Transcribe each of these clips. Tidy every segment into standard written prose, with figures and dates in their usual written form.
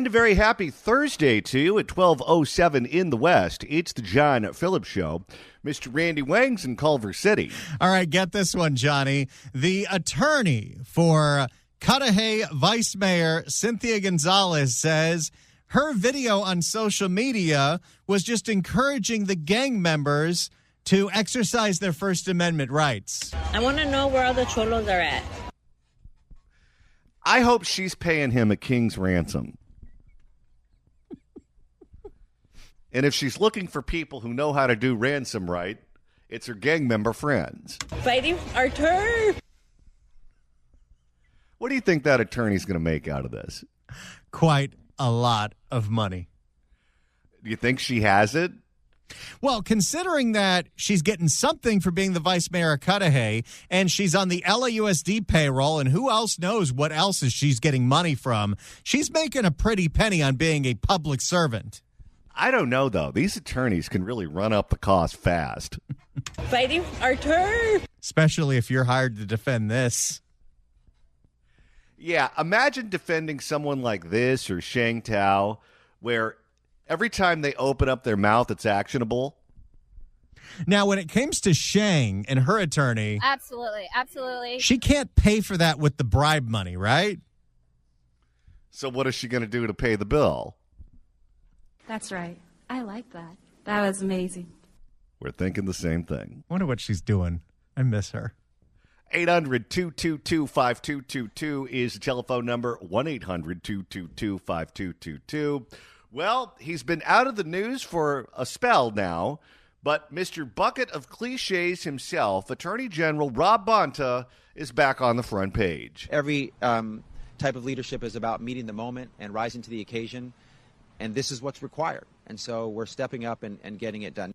And a very happy Thursday to you at 12:07 in the West. It's the John Phillips Show. Mr. Randy Wang's in Culver City. All right, get this one, Johnny. The attorney for Cudahy Vice Mayor Cynthia Gonzalez says her video on social media was just encouraging the gang members to exercise their First Amendment rights. I want to know where all the cholos are at. I hope she's paying him a king's ransom. And if she's looking for people who know how to do ransom right, it's her gang member friends. Fighting our turn. What do you think that attorney's going to make out of this? Quite a lot of money. Do you think she has it? Well, considering that she's getting something for being the vice mayor of Cudahy, and she's on the LAUSD payroll, and who else knows what else is she's getting money from, she's making a pretty penny on being a public servant. I don't know, though. These attorneys can really run up the cost fast. Fighting our turn. Especially if you're hired to defend this. Yeah, imagine defending someone like this or Shang Tao, where every time they open up their mouth, it's actionable. Now, when it comes to Shang and her attorney... Absolutely. She can't pay for that with the bribe money, right? So what is she going to do to pay the bill? That's right. I like that. That was amazing. We're thinking the same thing. I wonder what she's doing. I miss her. 800-222-5222 is the telephone number. 1-800-222-5222. Well, he's been out of the news for a spell now, but Mr. Bucket of Cliches himself, Attorney General Rob Bonta, is back on the front page. Every type of leadership is about meeting the moment and rising to the occasion, and this is what's required. And so we're stepping up and getting it done.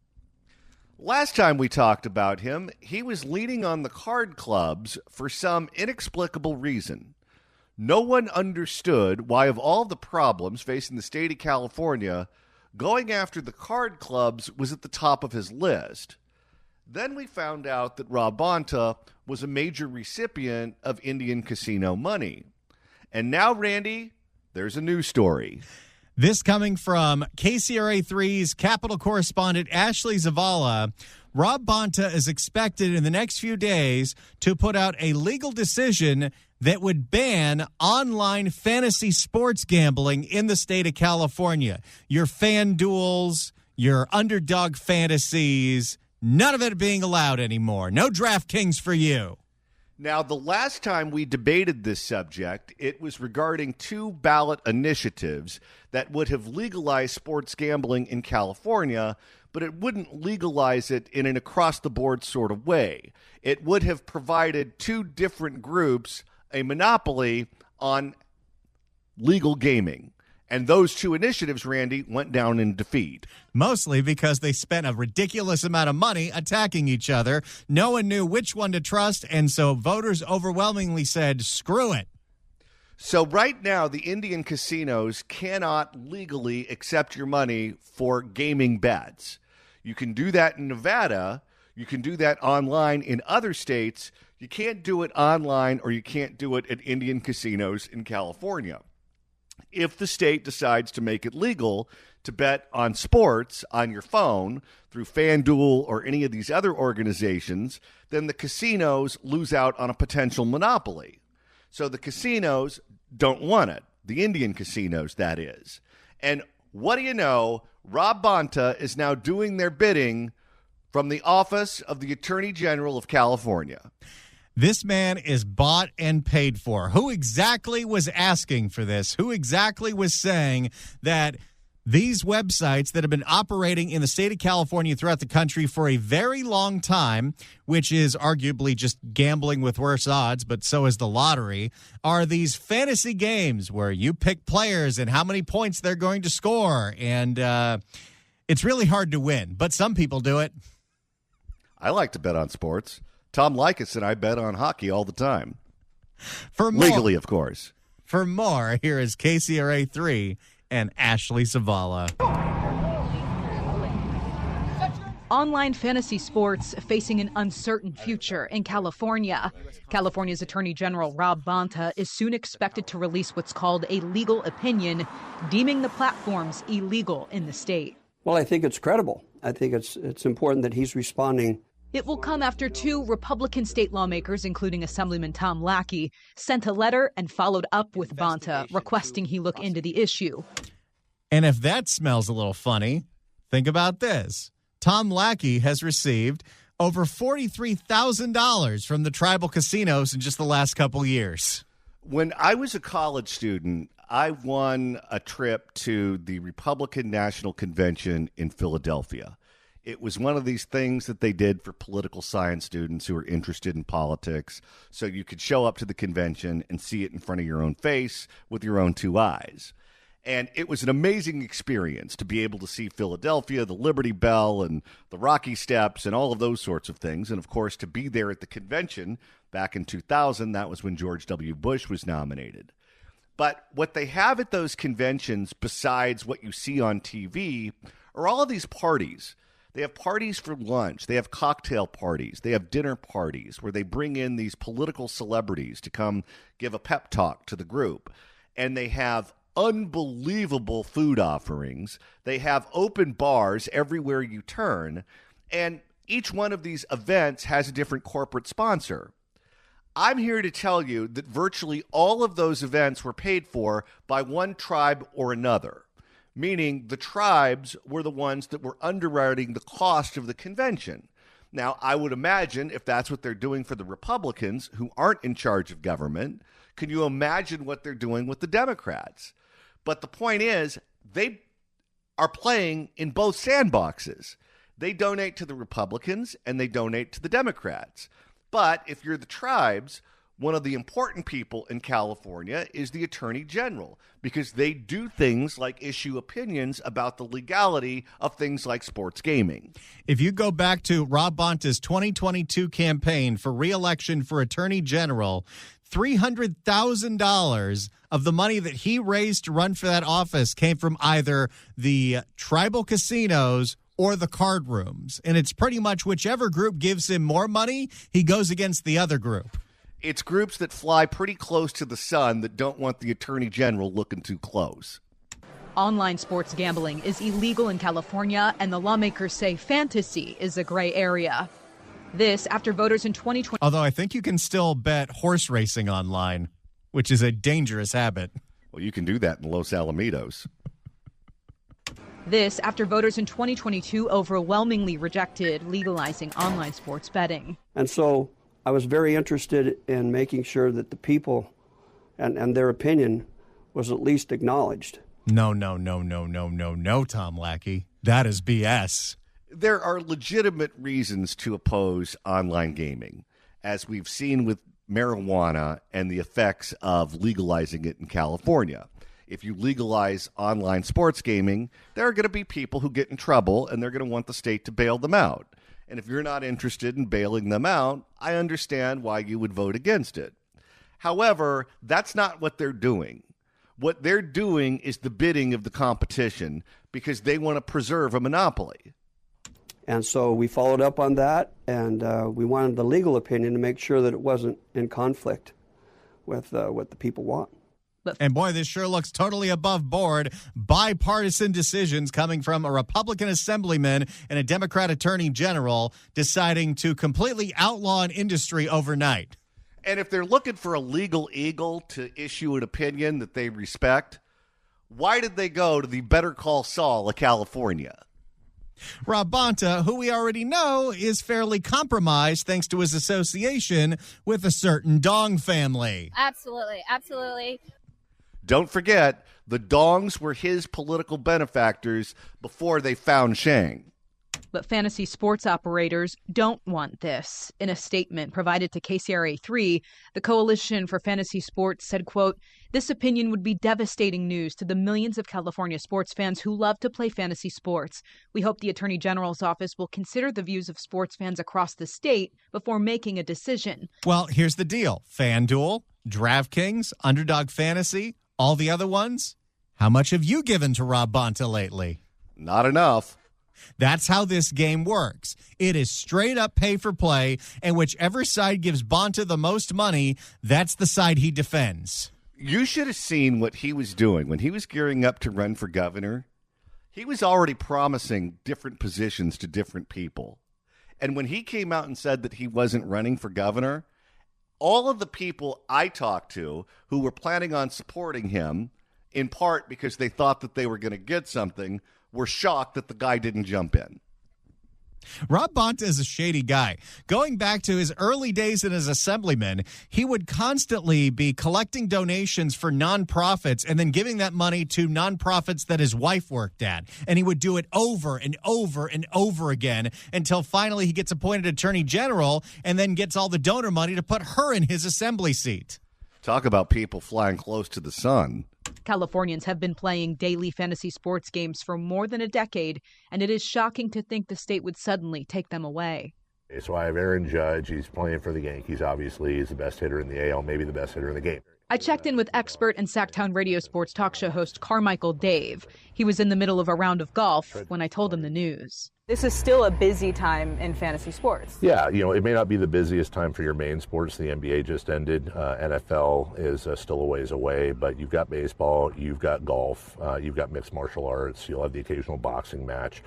Last time we talked about him, he was leaning on the card clubs for some inexplicable reason. No one understood why, of all the problems facing the state of California, going after the card clubs was at the top of his list. Then we found out that Rob Bonta was a major recipient of Indian casino money. And now, Randy, there's a new story. This coming from KCRA3's Capitol correspondent Ashley Zavala. Rob Bonta is expected in the next few days to put out a legal decision that would ban online fantasy sports gambling in the state of California. Your FanDuels, your underdog fantasies, none of it being allowed anymore. No DraftKings for you. Now, the last time we debated this subject, it was regarding two ballot initiatives that would have legalized sports gambling in California, but it wouldn't legalize it in an across-the-board sort of way. It would have provided two different groups a monopoly on legal gaming. And those two initiatives, Randy, went down in defeat. Mostly because they spent a ridiculous amount of money attacking each other. No one knew which one to trust, and so voters overwhelmingly said, screw it. So right now, the Indian casinos cannot legally accept your money for gaming bets. You can do that in Nevada. You can do that online in other states. You can't do it online, or you can't do it at Indian casinos in California. If the state decides to make it legal to bet on sports on your phone through FanDuel or any of these other organizations, then the casinos lose out on a potential monopoly. So the casinos don't want it. The Indian casinos, that is. And what do you know? Rob Bonta is now doing their bidding from the office of the Attorney General of California. This man is bought and paid for. Who exactly was asking for this? Who exactly was saying that these websites that have been operating in the state of California throughout the country for a very long time, which is arguably just gambling with worse odds, but so is the lottery, are these fantasy games where you pick players and how many points they're going to score. And it's really hard to win, but some people do it. I like to bet on sports. Tom Likas and I bet on hockey all the time. For more, legally, of course. For more, here is KCRA3 and Ashley Zavala. Online fantasy sports facing an uncertain future in California. California's Attorney General Rob Bonta is soon expected to release what's called a legal opinion, deeming the platforms illegal in the state. Well, I think it's credible. I think it's important that he's responding. It will come after two Republican state lawmakers, including Assemblyman Tom Lackey, sent a letter and followed up with Bonta, requesting he look into the issue. And if that smells a little funny, think about this. Tom Lackey has received over $43,000 from the tribal casinos in just the last couple years. When I was a college student, I won a trip to the Republican National Convention in Philadelphia. It was one of these things that they did for political science students who are interested in politics, so you could show up to the convention and see it in front of your own face with your own two eyes. And it was an amazing experience to be able to see Philadelphia, the Liberty Bell, and the Rocky Steps, and all of those sorts of things. And, of course, to be there at the convention back in 2000, that was when George W. Bush was nominated. But what they have at those conventions, besides what you see on TV, are all of these parties. They have parties for lunch. They have cocktail parties. They have dinner parties where they bring in these political celebrities to come give a pep talk to the group. And they have unbelievable food offerings. They have open bars everywhere you turn. And each one of these events has a different corporate sponsor. I'm here to tell you that virtually all of those events were paid for by one tribe or another, meaning the tribes were the ones that were underwriting the cost of the convention. Now, I would imagine if that's what they're doing for the Republicans who aren't in charge of government, can you imagine what they're doing with the Democrats? But the point is, they are playing in both sandboxes. They donate to the Republicans and they donate to the Democrats. But if you're the tribes, one of the important people in California is the Attorney General, because they do things like issue opinions about the legality of things like sports gaming. If you go back to Rob Bonta's 2022 campaign for re-election for Attorney General, $300,000 of the money that he raised to run for that office came from either the tribal casinos or the card rooms. And it's pretty much whichever group gives him more money, he goes against the other group. It's groups that fly pretty close to the sun that don't want the Attorney General looking too close. Online sports gambling is illegal in California, and the lawmakers say fantasy is a gray area. This after voters in 2020. Although I think you can still bet horse racing online, which is a dangerous habit. Well, you can do that in Los Alamitos. This after voters in 2022 overwhelmingly rejected legalizing online sports betting. And so I was very interested in making sure that the people and their opinion was at least acknowledged. No, Tom Lackey. That is BS. There are legitimate reasons to oppose online gaming, as we've seen with marijuana and the effects of legalizing it in California. If you legalize online sports gaming, there are going to be people who get in trouble, and they're going to want the state to bail them out. And if you're not interested in bailing them out, I understand why you would vote against it. However, that's not what they're doing. What they're doing is the bidding of the competition because they want to preserve a monopoly. And so we followed up on that, and we wanted the legal opinion to make sure that it wasn't in conflict with what the people want. And boy, this sure looks totally above board. Bipartisan decisions coming from a Republican assemblyman and a Democrat attorney general deciding to completely outlaw an industry overnight. And if they're looking for a legal eagle to issue an opinion that they respect, why did they go to the Better Call Saul of California? Rob Bonta, who we already know is fairly compromised thanks to his association with a certain Dong family. Absolutely. Don't forget, the Dongs were his political benefactors before they found Shang. But fantasy sports operators don't want this. In a statement provided to KCRA3, the Coalition for Fantasy Sports said, quote, "This opinion would be devastating news to the millions of California sports fans who love to play fantasy sports. We hope the Attorney General's office will consider the views of sports fans across the state before making a decision." Well, here's the deal. FanDuel, DraftKings, Underdog Fantasy, all the other ones. How much have you given to Rob Bonta lately? Not enough. That's how this game works. It is straight up pay for play, and whichever side gives Bonta the most money, that's the side he defends. You should have seen what he was doing when he was gearing up to run for governor. He was already promising different positions to different people. And when he came out and said that he wasn't running for governor, all of the people I talked to who were planning on supporting him, in part because they thought that they were going to get something, were shocked that the guy didn't jump in. Rob Bonta is a shady guy. Going back to his early days as assemblyman, he would constantly be collecting donations for nonprofits and then giving that money to nonprofits that his wife worked at. And he would do it over and over and over again until finally he gets appointed attorney general and then gets all the donor money to put her in his assembly seat. Talk about people flying close to the sun. Californians have been playing daily fantasy sports games for more than a decade, and it is shocking to think the state would suddenly take them away. So I have Aaron Judge. He's playing for the Yankees, obviously. He's the best hitter in the AL, maybe the best hitter in the game. I checked in with expert and Sacktown radio sports talk show host Carmichael Dave. He was in the middle of a round of golf when I told him the news. This is still a busy time in fantasy sports. Yeah, it may not be the busiest time for your main sports. The NBA just ended. NFL is still a ways away, but you've got baseball, you've got golf, you've got mixed martial arts, you'll have the occasional boxing match.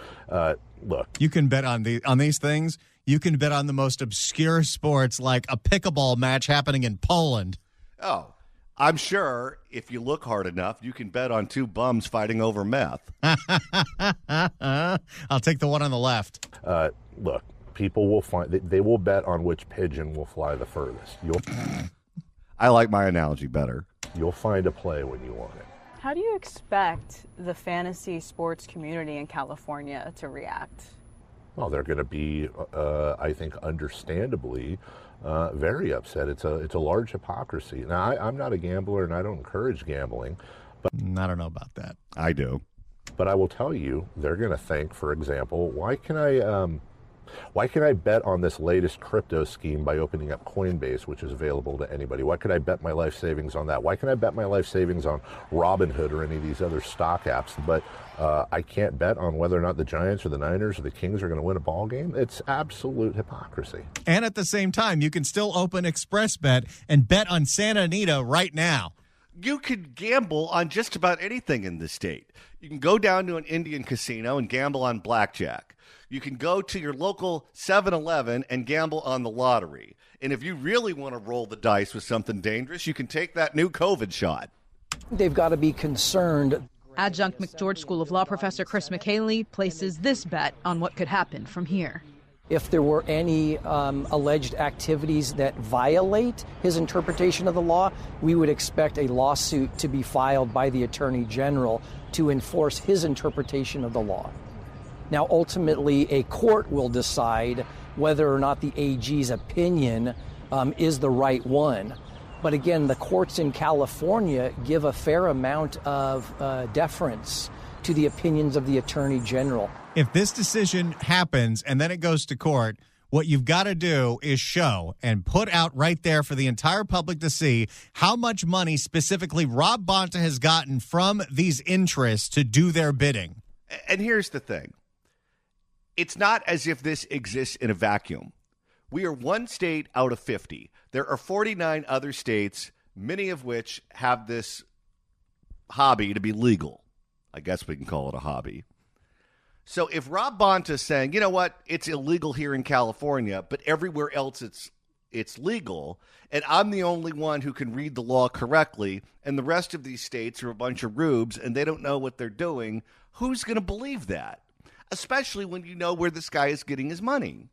Look. You can bet on these things. You can bet on the most obscure sports like a pickleball match happening in Poland. Oh, I'm sure if you look hard enough, you can bet on two bums fighting over meth. I'll take the one on the left. Look, people will they will bet on which pigeon will fly the furthest. I like my analogy better. You'll find a play when you want it. How do you expect the fantasy sports community in California to react? Well, they're going to be, I think, understandably, very upset. It's a large hypocrisy. Now, I'm not a gambler, and I don't encourage gambling. But I don't know about that. I do. But I will tell you, they're going to think, for example, why can I bet on this latest crypto scheme by opening up Coinbase, which is available to anybody? Why could I bet my life savings on that? Why can I bet my life savings on Robinhood or any of these other stock apps? But I can't bet on whether or not the Giants or the Niners or the Kings are going to win a ball game. It's absolute hypocrisy. And at the same time, you can still open ExpressBet and bet on Santa Anita right now. You could gamble on just about anything in this state. You can go down to an Indian casino and gamble on blackjack. You can go to your local 7-Eleven and gamble on the lottery. And if you really want to roll the dice with something dangerous, you can take that new COVID shot. They've got to be concerned. Adjunct McGeorge School of Law professor Chris McHaley places this bet on what could happen from here. If there were any alleged activities that violate his interpretation of the law, we would expect a lawsuit to be filed by the Attorney General to enforce his interpretation of the law. Now, ultimately, a court will decide whether or not the AG's opinion is the right one. But again, the courts in California give a fair amount of deference to the opinions of the Attorney General. If this decision happens and then it goes to court, what you've got to do is show and put out right there for the entire public to see how much money specifically Rob Bonta has gotten from these interests to do their bidding. And here's the thing. It's not as if this exists in a vacuum. We are one state out of 50. There are 49 other states, many of which have this hobby to be legal. I guess we can call it a hobby. So if Rob Bonta is saying, you know what, it's illegal here in California, but everywhere else it's legal, and I'm the only one who can read the law correctly, and the rest of these states are a bunch of rubes and they don't know what they're doing, who's going to believe that? Especially when you know where this guy is getting his money.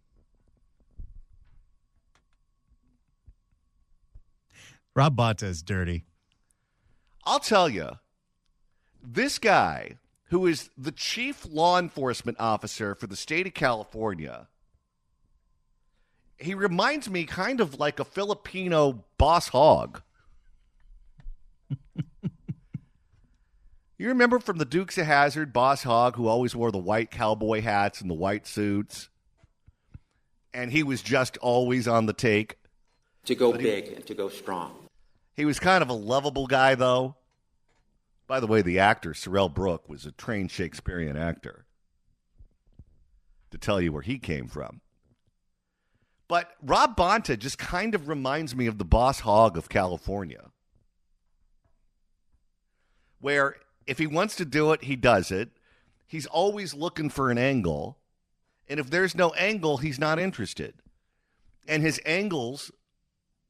Rob Bonta is dirty. I'll tell you, this guy, who is the chief law enforcement officer for the state of California, he reminds me kind of like a Filipino boss hog. You remember from the Dukes of Hazzard, Boss Hogg, who always wore the white cowboy hats and the white suits? And he was just always on the take. To go big and to go strong. He was kind of a lovable guy, though. By the way, the actor, Sorrell Brooke, was a trained Shakespearean actor. to tell you where he came from. But Rob Bonta just kind of reminds me of the boss hog of California, where if he wants to do it, he does it. He's always looking for an angle. And if there's no angle, he's not interested. And his angles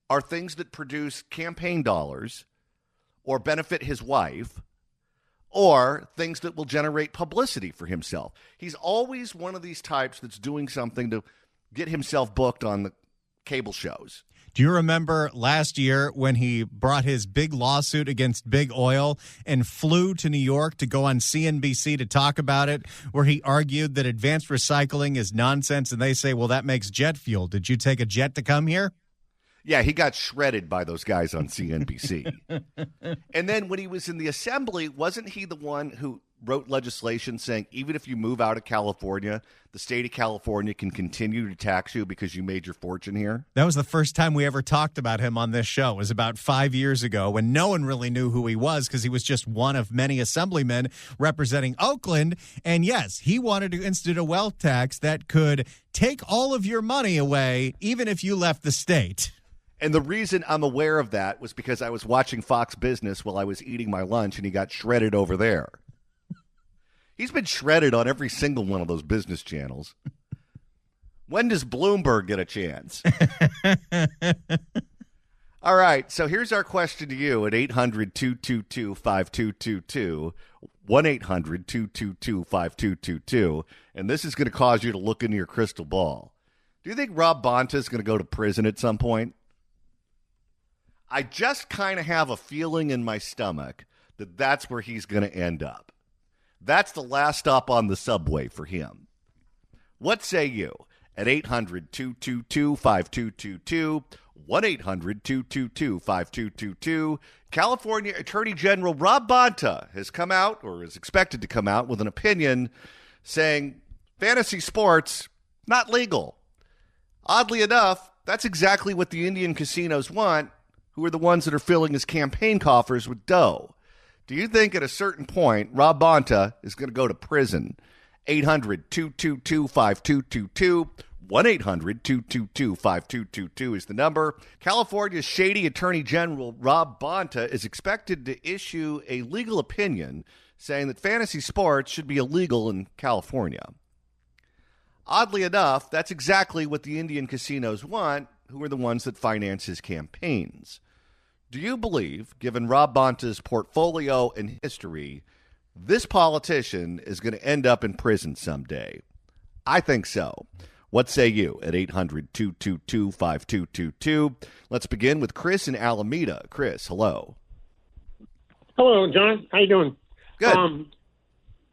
are things that produce campaign dollars or benefit his wife or things that will generate publicity for himself. He's always one of these types that's doing something to get himself booked on the cable shows. Do you remember last year when he brought his big lawsuit against Big Oil and flew to New York to go on CNBC to talk about it, where he argued that advanced recycling is nonsense, and they say, well, that makes jet fuel. Did you take a jet to come here? Yeah, he got shredded by those guys on CNBC. And then when he was in the assembly, wasn't he the one who wrote legislation saying even if you move out of California, the state of California can continue to tax you because you made your fortune here? That was the first time we ever talked about him on this show. It was about 5 years ago when no one really knew who he was because he was just one of many assemblymen representing Oakland. And yes, he wanted to institute a wealth tax that could take all of your money away even if you left the state. And the reason I'm aware of that was because I was watching Fox Business while I was eating my lunch and he got shredded over there. He's been shredded on every single one of those business channels. When does Bloomberg get a chance? All right, so here's our question to you at 800-222-5222, 1-800-222-5222, and this is going to cause you to look into your crystal ball. Do you think Rob Bonta is going to go to prison at some point? I just kind of have a feeling in my stomach that that's where he's going to end up. That's the last stop on the subway for him. What say you? At 800-222-5222, 1-800-222-5222, California Attorney General Rob Bonta has come out, or is expected to come out, with an opinion saying fantasy sports, not legal. Oddly enough, that's exactly what the Indian casinos want, who are the ones that are filling his campaign coffers with dough. Do you think at a certain point Rob Bonta is going to go to prison? 800-222-5222, 1-800-222-5222 is the number. California's shady Attorney General Rob Bonta is expected to issue a legal opinion saying that fantasy sports should be illegal in California. Oddly enough, that's exactly what the Indian casinos want, who are the ones that finance his campaigns. Do you believe, given Rob Bonta's portfolio and history, this politician is going to end up in prison someday? I think so. What say you at 800-222-5222? Let's begin with Chris in Alameda. Chris, hello. Hello, John. How you doing? Good.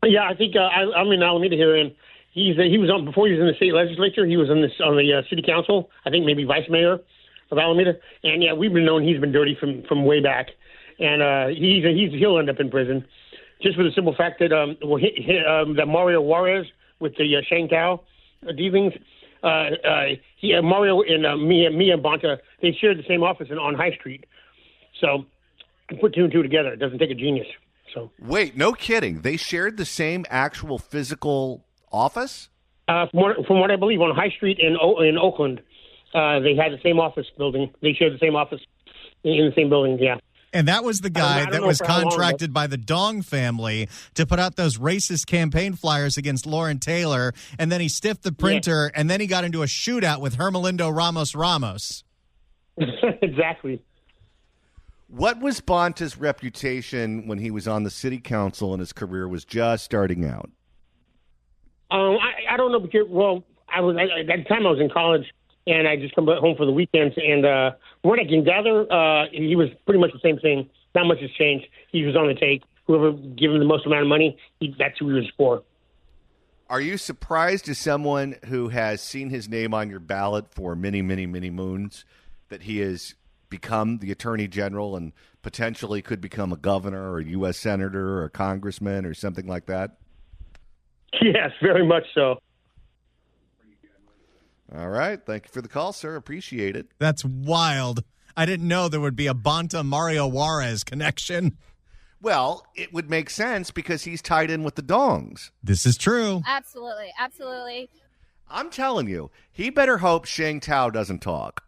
Yeah, I think I'm in Alameda here, and he was on before he was in the state legislature. He was on the city council. I think maybe vice mayor of Alameda. And yeah, we've been knowing he's been dirty from way back, and he'll end up in prison, just for the simple fact that that Mario Juarez with the Shanghai dealings. Mario and me and Bonta, they shared the same office on High Street. So put two and two together. It doesn't take a genius. So wait, no kidding. They shared the same actual physical office? From what I believe, on High Street in Oakland, they had the same office building. They shared the same office in the same building, yeah. And that was the guy that was contracted by the Dong family to put out those racist campaign flyers against Lauren Taylor, and then he stiffed the printer, and then he got into a shootout with Hermelindo Ramos. Exactly. What was Bonta's reputation when he was on the city council and his career was just starting out? I don't know, because, at the time I was in college, and I just come home for the weekends, and what I can gather, he was pretty much the same thing. Not much has changed. He was on the take. Whoever gave him the most amount of money, that's who he was for. Are you surprised, as someone who has seen his name on your ballot for many, many, many moons, that he has become the attorney general and potentially could become a governor or a U.S. senator or a congressman or something like that? Yes, very much so. All right. Thank you for the call, sir. Appreciate it. That's wild. I didn't know there would be a Bonta-Mario Juarez connection. Well, it would make sense because he's tied in with the Dongs. This is true. Absolutely. Absolutely. I'm telling you, he better hope Sheng Tao doesn't talk.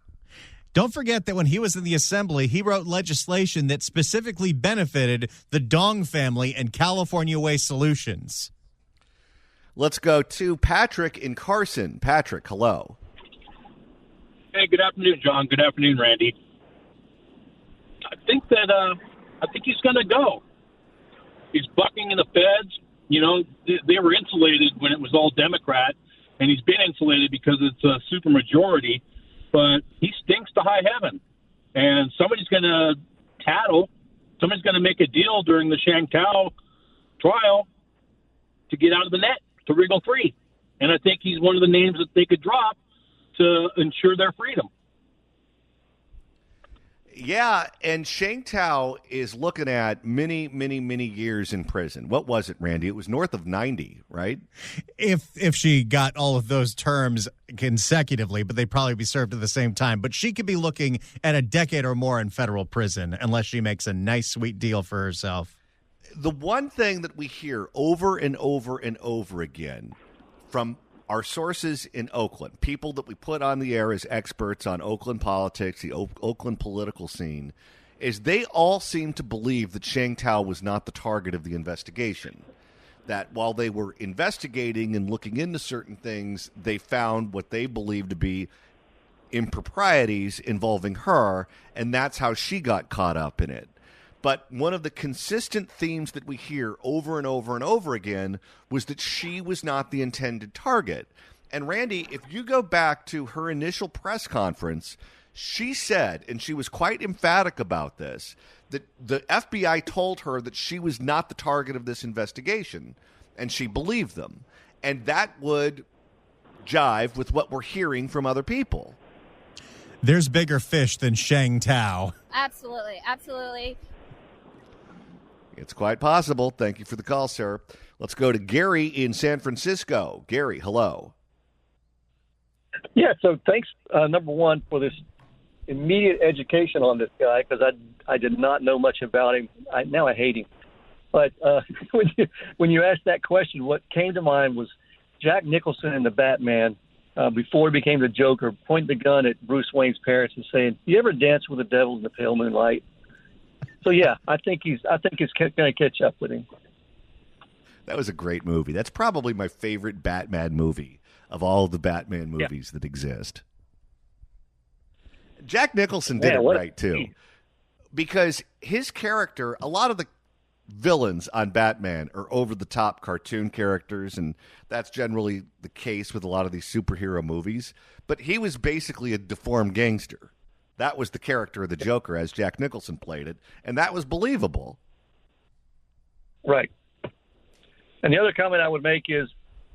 Don't forget that when he was in the assembly, he wrote legislation that specifically benefited the Dong family and California Waste Solutions. Let's go to Patrick in Carson. Patrick, hello. Hey, good afternoon, John. Good afternoon, Randy. I think he's going to go. He's bucking in the feds. You know, they were insulated when it was all Democrat, and he's been insulated because it's a supermajority. But he stinks to high heaven, and somebody's going to tattle. Somebody's going to make a deal during the Sheng Tao trial to get out of the net to wriggle free. And I think he's one of the names that they could drop to ensure their freedom. Yeah, and Sheng Tao is looking at many, many, many years in prison. What was it, Randy? It was north of 90, right? If she got all of those terms consecutively, but they'd probably be served at the same time. But she could be looking at a decade or more in federal prison unless she makes a nice, sweet deal for herself. The one thing that we hear over and over and over again from our sources in Oakland, people that we put on the air as experts on Oakland politics, the Oakland political scene, is they all seem to believe that Sheng Tao was not the target of the investigation. That while they were investigating and looking into certain things, they found what they believed to be improprieties involving her, and that's how she got caught up in it. But one of the consistent themes that we hear over and over and over again was that she was not the intended target. And Randy, if you go back to her initial press conference, she said, and she was quite emphatic about this, that the FBI told her that she was not the target of this investigation, and she believed them. And that would jive with what we're hearing from other people. There's bigger fish than Sheng Tao. Absolutely. Absolutely. It's quite possible. Thank you for the call, sir. Let's go to Gary in San Francisco. Gary, hello. Yeah, so thanks, number one, for this immediate education on this guy, because I did not know much about him. Now I hate him. But when you asked that question, what came to mind was Jack Nicholson in the Batman, before he became the Joker, pointing the gun at Bruce Wayne's parents and saying, "You ever dance with the devil in the pale moonlight?" So yeah, I think it's going to catch up with him. That was a great movie. That's probably my favorite Batman movie of all the Batman movies that exist. Jack Nicholson did it right too, because his character, a lot of the villains on Batman are over-the-top cartoon characters, and that's generally the case with a lot of these superhero movies. But he was basically a deformed gangster. That was the character of the Joker as Jack Nicholson played it, and that was believable. Right. And the other comment I would make is,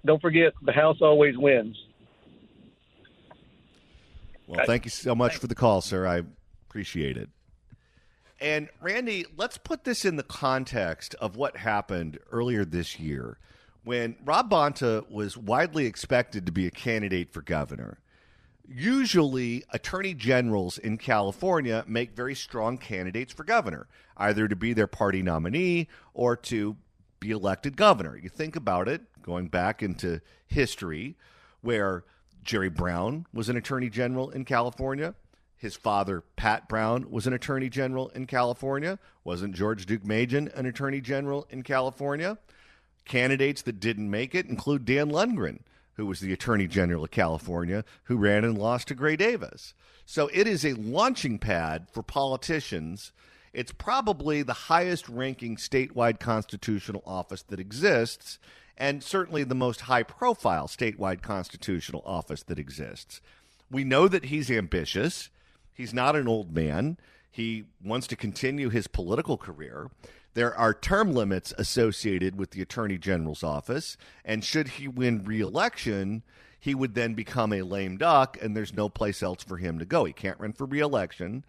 don't forget, the house always wins. Well, thank you so much for the call, sir. I appreciate it. And, Randy, let's put this in the context of what happened earlier this year when Rob Bonta was widely expected to be a candidate for governor. Usually, attorney generals in California make very strong candidates for governor, either to be their party nominee or to be elected governor. You think about it, going back into history, where Jerry Brown was an attorney general in California. His father, Pat Brown, was an attorney general in California. Wasn't George Duke-Majan an attorney general in California? Candidates that didn't make it include Dan Lundgren, who was the Attorney General of California, who ran and lost to Gray Davis. So it is a launching pad for politicians. It's probably the highest-ranking statewide constitutional office that exists, and certainly the most high-profile statewide constitutional office that exists. We know that he's ambitious. He's not an old man. He wants to continue his political career. There are term limits associated with the Attorney General's office, and should he win re-election, he would then become a lame duck, and there's no place else for him to go. He can't run for re-election,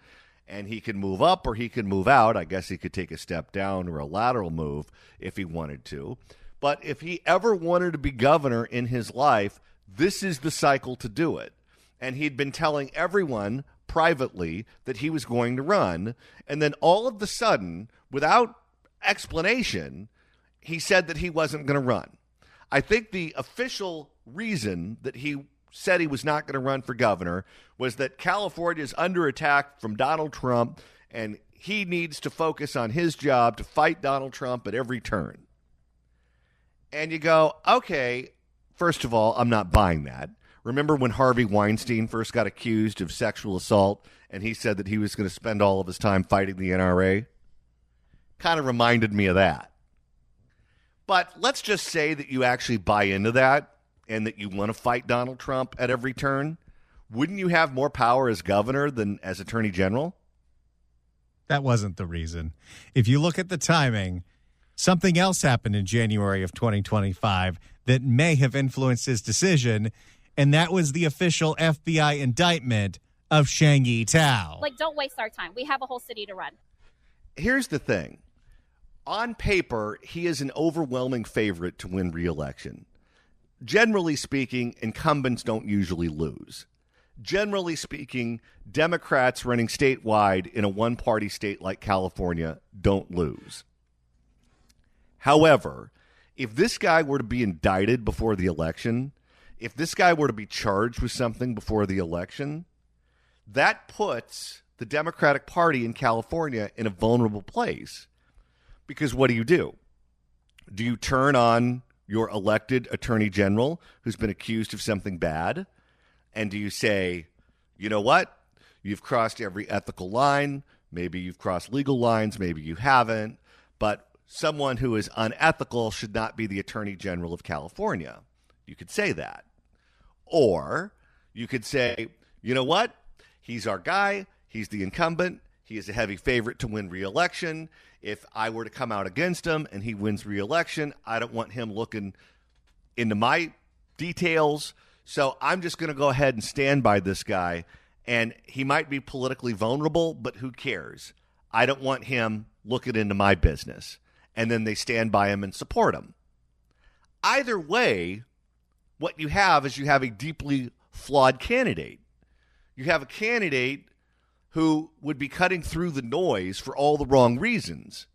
and he can move up or he can move out. I guess he could take a step down or a lateral move if he wanted to. But if he ever wanted to be governor in his life, this is the cycle to do it. And he'd been telling everyone privately that he was going to run, and then all of a sudden, without explanation, he said that he wasn't going to run. I think the official reason that he said he was not going to run for governor was that California is under attack from Donald Trump, and he needs to focus on his job to fight Donald Trump at every turn. And you go, okay, first of all, I'm not buying that. Remember when Harvey Weinstein first got accused of sexual assault and he said that he was going to spend all of his time fighting the NRA? Kind of reminded me of that. But let's just say that you actually buy into that and that you want to fight Donald Trump at every turn. Wouldn't you have more power as governor than as attorney general? That wasn't the reason. If you look at the timing, something else happened in January of 2025 that may have influenced his decision, and that was the official FBI indictment of Shang-Yi Tao. Like, don't waste our time. We have a whole city to run. Here's the thing. On paper, he is an overwhelming favorite to win re-election. Generally speaking, incumbents don't usually lose. Generally speaking, Democrats running statewide in a one-party state like California don't lose. However, if this guy were to be indicted before the election, if this guy were to be charged with something before the election, that puts the Democratic Party in California in a vulnerable place. Because what do? Do you turn on your elected attorney general who's been accused of something bad? And do you say, you know what? You've crossed every ethical line. Maybe you've crossed legal lines. Maybe you haven't. But someone who is unethical should not be the attorney general of California. You could say that. Or you could say, you know what? He's our guy. He's the incumbent. He is a heavy favorite to win re-election. If I were to come out against him and he wins re-election, I don't want him looking into my details. So I'm just going to go ahead and stand by this guy. And he might be politically vulnerable, but who cares? I don't want him looking into my business. And then they stand by him and support him. Either way, what you have is you have a deeply flawed candidate. You have a candidate who would be cutting through the noise for all the wrong reasons.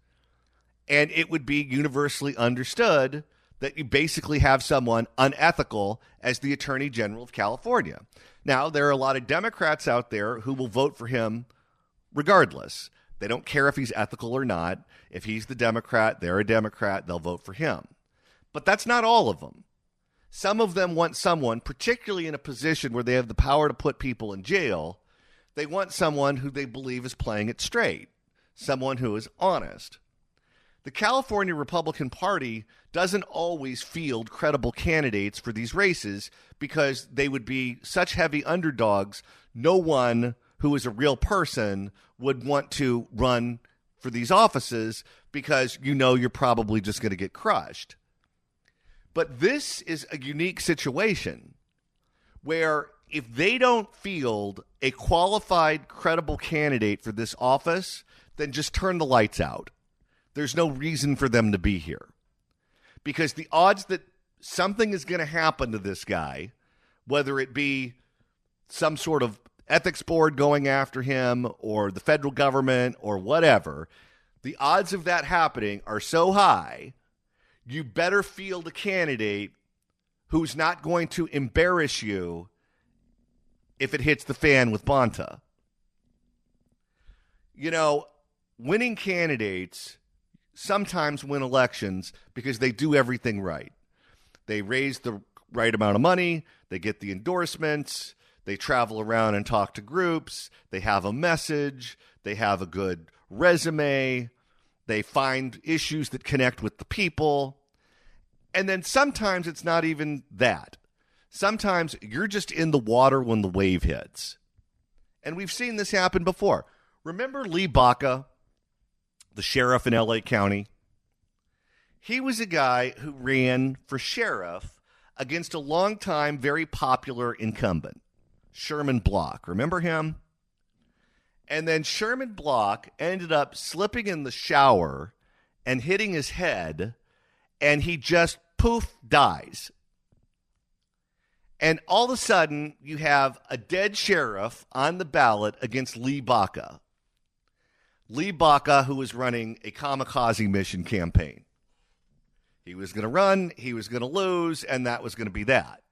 And it would be universally understood that you basically have someone unethical as the Attorney General of California. Now, there are a lot of Democrats out there who will vote for him regardless. They don't care if he's ethical or not. If he's the Democrat, they're a Democrat, they'll vote for him. But that's not all of them. Some of them want someone, particularly in a position where they have the power to put people in jail, they want someone who they believe is playing it straight, someone who is honest. The California Republican Party doesn't always field credible candidates for these races because they would be such heavy underdogs, no one who is a real person would want to run for these offices because you know you're probably just going to get crushed. But this is a unique situation where if they don't field a qualified, credible candidate for this office, then just turn the lights out. There's no reason for them to be here. Because the odds that something is going to happen to this guy, whether it be some sort of ethics board going after him or the federal government or whatever, the odds of that happening are so high, you better field a candidate who's not going to embarrass you if it hits the fan with Bonta. You know, winning candidates sometimes win elections because they do everything right. They raise the right amount of money, they get the endorsements, they travel around and talk to groups, they have a message, they have a good resume, they find issues that connect with the people. And then sometimes it's not even that. Sometimes you're just in the water when the wave hits. And we've seen this happen before. Remember Lee Baca, the sheriff in L.A. County? He was a guy who ran for sheriff against a longtime, very popular incumbent, Sherman Block. Remember him? And then Sherman Block ended up slipping in the shower and hitting his head, and he just, poof, dies. And all of a sudden, you have a dead sheriff on the ballot against Lee Baca. Lee Baca, who was running a kamikaze mission campaign. He was going to run, he was going to lose, and that was going to be that.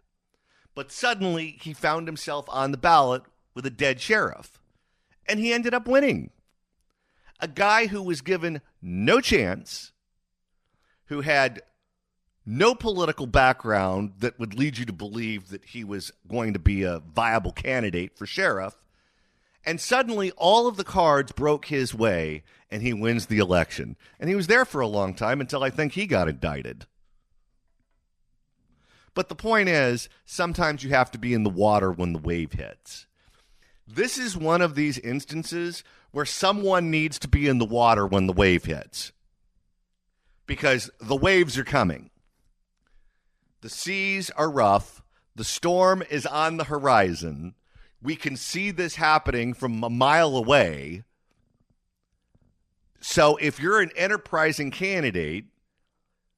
But suddenly, he found himself on the ballot with a dead sheriff, and he ended up winning. A guy who was given no chance, who had no political background that would lead you to believe that he was going to be a viable candidate for sheriff, and suddenly all of the cards broke his way, and he wins the election. And he was there for a long time until I think he got indicted. But the point is, sometimes you have to be in the water when the wave hits. This is one of these instances where someone needs to be in the water when the wave hits. Because the waves are coming. The seas are rough. The storm is on the horizon. We can see this happening from a mile away. So if you're an enterprising candidate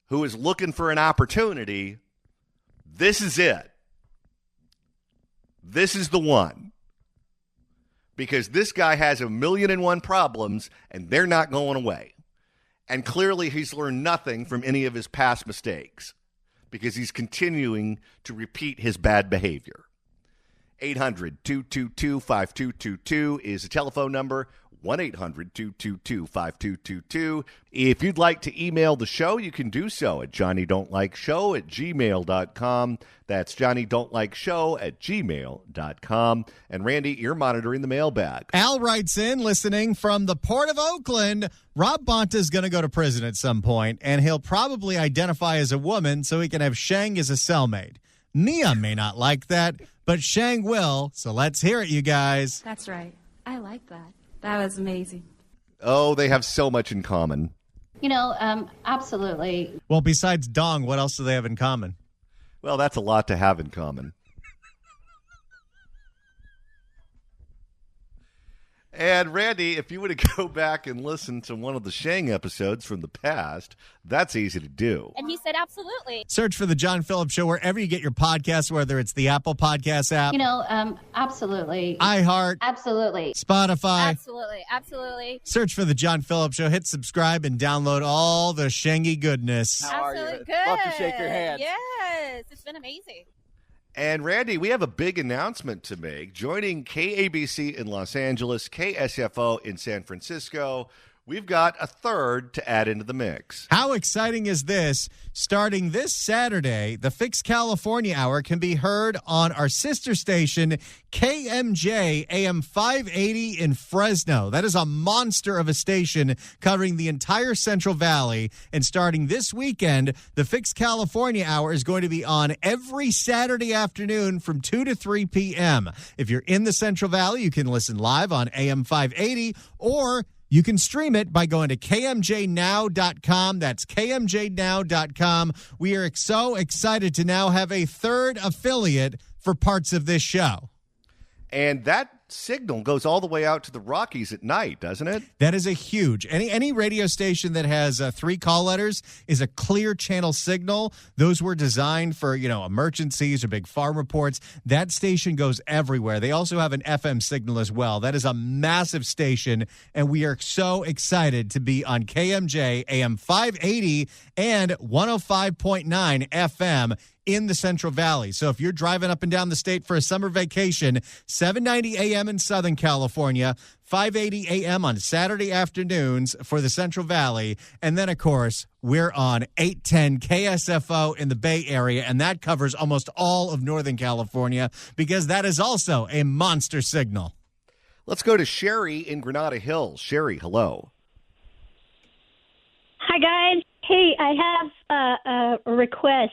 who is looking for an opportunity, this is it. This is the one. Because this guy has 1,000,001 problems, and they're not going away. And clearly he's learned nothing from any of his past mistakes, because he's continuing to repeat his bad behavior. 800-222-5222 is the telephone number. 1-800-222-5222. If you'd like to email the show, you can do so at johnnydon'tlikeshow@gmail.com. That's johnnydon'tlikeshow@gmail.com. And Randy, you're monitoring the mailbag. Al writes in, listening from the Port of Oakland, Rob Bonta is going to go to prison at some point, and he'll probably identify as a woman so he can have Shang as a cellmate. Mia may not like that, but Shang will, so let's hear it, you guys. That's right. I like that. That was amazing. Oh, they have so much in common. Absolutely. Well, besides dong, what else do they have in common? Well, that's a lot to have in common. And Randy, if you were to go back and listen to one of the Shang episodes from the past, that's easy to do. And he said, absolutely. Search for The John Phillips Show wherever you get your podcasts, whether it's the Apple Podcast app, Absolutely. iHeart, Absolutely. Spotify. Absolutely. Absolutely. Search for The John Phillips Show, hit subscribe, and download all the Shangy goodness. How are you? Good. Love to shake your hand. Yes. It's been amazing. And Randy, we have a big announcement to make. Joining KABC in Los Angeles, KSFO in San Francisco, we've got a third to add into the mix. How exciting is this? Starting this Saturday, the Fix California Hour can be heard on our sister station, KMJ AM 580 in Fresno. That is a monster of a station covering the entire Central Valley. And starting this weekend, the Fix California Hour is going to be on every Saturday afternoon from 2 to 3 p.m. If you're in the Central Valley, you can listen live on AM 580, or you can stream it by going to kmjnow.com. That's kmjnow.com. We are so excited to now have a third affiliate for parts of this show. And that signal goes all the way out to the Rockies at night, doesn't it? That is a huge. Any radio station that has 3 call letters is a clear channel signal. Those were designed for, emergencies or big farm reports. That station goes everywhere. They also have an FM signal as well. That is a massive station, and we are so excited to be on KMJ AM 580 and 105.9 FM in the Central Valley. So if you're driving up and down the state for a summer vacation, 790 a.m. in Southern California, 580 a.m. on Saturday afternoons for the Central Valley. And then, of course, we're on 810 KSFO in the Bay Area, and that covers almost all of Northern California because that is also a monster signal. Let's go to Sherry in Granada Hills. Sherry, hello. Hi, guys. Hey, I have a request.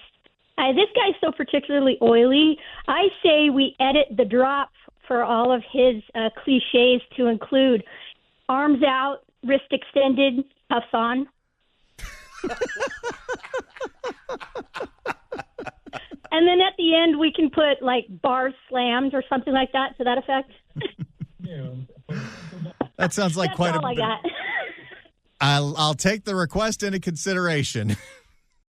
This guy's so particularly oily. I say we edit the drop for all of his cliches to include arms out, wrist extended, cuffs on. And then at the end, we can put like bars slammed or something like that to that effect. That sounds like That's quite all a I bit. got. I'll take the request into consideration.